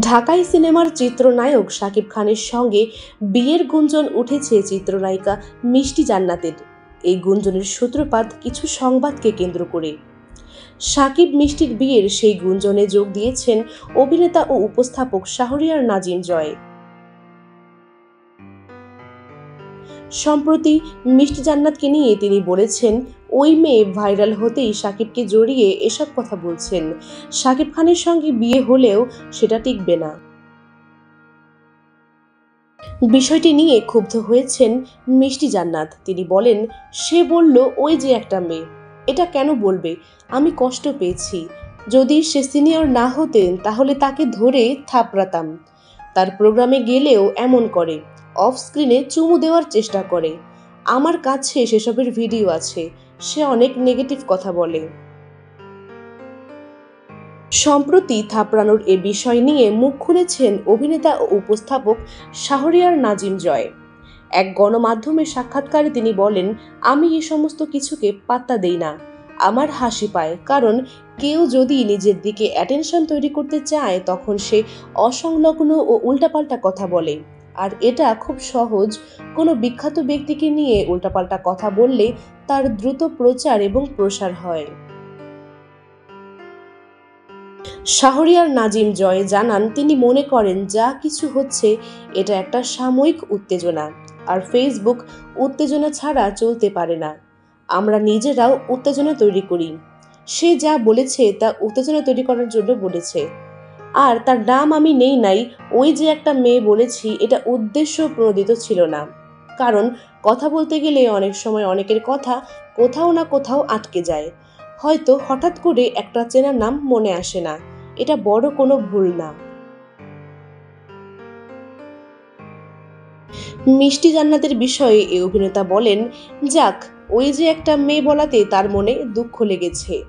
ঢাকাই সিনেমার চিত্রনায়ক শাকিব খানের সঙ্গে বিয়ের গুঞ্জন উঠেছে চিত্রনায়িকা মিষ্টি জান্নাতের। এই গুঞ্জনের সূত্রপাত কিছু সংবাদকে কেন্দ্র করে। শাকিব মিষ্টির বিয়ের সেই গুঞ্জনে যোগ দিয়েছেন অভিনেতা ও উপস্থাপক শাহরিয়ার নাজিম জয়। সম্প্রতি মিষ্টি জান্নাতকে নিয়ে তিনি বলেছেন, ওই মেয়ে ভাইরাল হতেই শাকিবকে জড়িয়ে এসব কথা বলছেন। শাকিব খানের সঙ্গে বিয়ে হলেও সেটা টিকবে না। বিষয়টি নিয়ে ক্ষুব্ধ হয়েছেন মিষ্টি জান্নাত। তিনি বলেন, সে বলল ওই যে একটা মেয়ে, এটা কেন বলবে? আমি কষ্ট পেয়েছি। যদি সে সিনিয়র না হতেন তাহলে তাকে ধরে থাপড়াতাম। তার প্রোগ্রামে গেলেও এমন করে, অফ স্ক্রিনে চুমু দেওয়ার চেষ্টা করে। আমার কাছে সেসবের ভিডিও আছে। সে অনেক নেগেটিভ কথা বলে। সম্প্রতি থাপড়ানোর এ বিষয় নিয়ে মুখ খুলেছেন অভিনেতা ও উপস্থাপক শাহরিয়ার নাজিম জয়। এক গণমাধ্যমের সাক্ষাৎকারে তিনি বলেন, আমি এ সমস্ত কিছুকে পাত্তা দেই না। আমার হাসি পায়, কারণ কেউ যদি নিজের দিকে অ্যাটেনশন তৈরি করতে চায় তখন সে অসংলগ্ন ও উল্টাপাল্টা কথা বলে। আর এটা খুব সহজ। কোনো বিখ্যাত ব্যক্তিকে নিয়ে উল্টাপাল্টা কথা বললে তার দ্রুত প্রচার এবং প্রসার হয়। শাহরিয়ার নাজিম জয় জানান, তিনি মনে করেন যা কিছু হচ্ছে এটা একটা সাময়িক উত্তেজনা, আর ফেসবুক উত্তেজনা ছাড়া চলতে পারে না। আমরা নিজেরাও উত্তেজনা তৈরি করি। সে যা বলেছে তা উত্তেজনা তৈরি করার জন্য বলেছে। আর তার নাম আমি নেই নাই, ওই যে একটা মেয়ে বলেছি, এটা উদ্দেশ্য প্রণোদিত ছিল না। কারণ কথা বলতে গেলে অনেক সময় অনেকের কথা কোথাও না কোথাও আটকে যায়। হয়তো হঠাৎ করে একটা চেনা নাম মনে আসে না। এটা বড় কোনো ভুল না। মিষ্টি জান্নাতের বিষয়ে এই অভিনেতা বলেন, যাক, ওই যে একটা মেয়ে বলাতে তার মনে দুঃখ লেগেছে।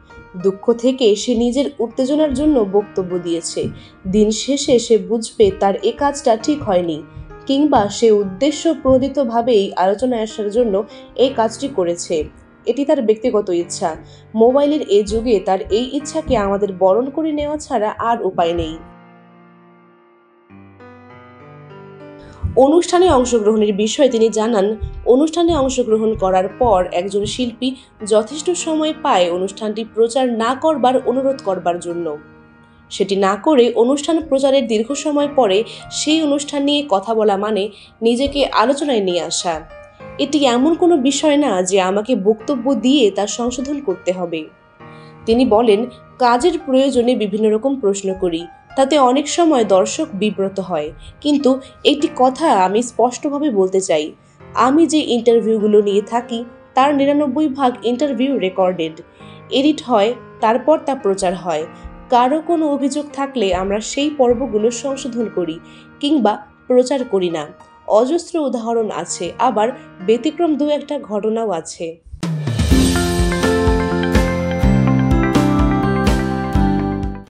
দুঃখ থেকে সে নিজের উত্তেজনার জন্য বক্তব্য দিয়েছে। দিন শেষে সে বুঝবে তার এ কাজটা ঠিক হয়নি, কিংবা সে উদ্দেশ্য প্রণোদিতভাবেই আলোচনায় আসার জন্য এই কাজটি করেছে। এটি তার ব্যক্তিগত ইচ্ছা। মোবাইলের এ যুগে তার এই ইচ্ছাকে আমাদের বরণ করে নেওয়া ছাড়া আর উপায় নেই। অনুষ্ঠানে অংশগ্রহণের বিষয়ে তিনি জানান, অনুষ্ঠানে অংশগ্রহণ করার পর একজন শিল্পী যথেষ্ট সময় পায় অনুষ্ঠানটি প্রচার না করবার অনুরোধ করবার জন্য। সেটি না করে অনুষ্ঠান প্রচারের দীর্ঘ সময় পরে সেই অনুষ্ঠান নিয়ে কথা বলা মানে নিজেকে আলোচনায় নিয়ে আসা। এটি এমন কোনো বিষয় না যে আমাকে বক্তব্য দিয়ে তা সংশোধন করতে হবে। তিনি বলেন, কাজের প্রয়োজনে বিভিন্ন রকম প্রশ্ন করি, তাতে অনেক সময় দর্শক বিব্রত হয়। কিন্তু একটি কথা আমি স্পষ্টভাবে বলতে চাই, আমি যে ইন্টারভিউগুলো নিয়ে থাকি তার 99% ইন্টারভিউ রেকর্ডেড, এডিট হয়, তারপর তা প্রচার হয়। কারো কোনো অভিযোগ থাকলে আমরা সেই পর্বগুলো সংশোধন করি কিংবা প্রচার করি না। অজস্র উদাহরণ আছে, আবার ব্যতিক্রম দু একটা ঘটনাও আছে।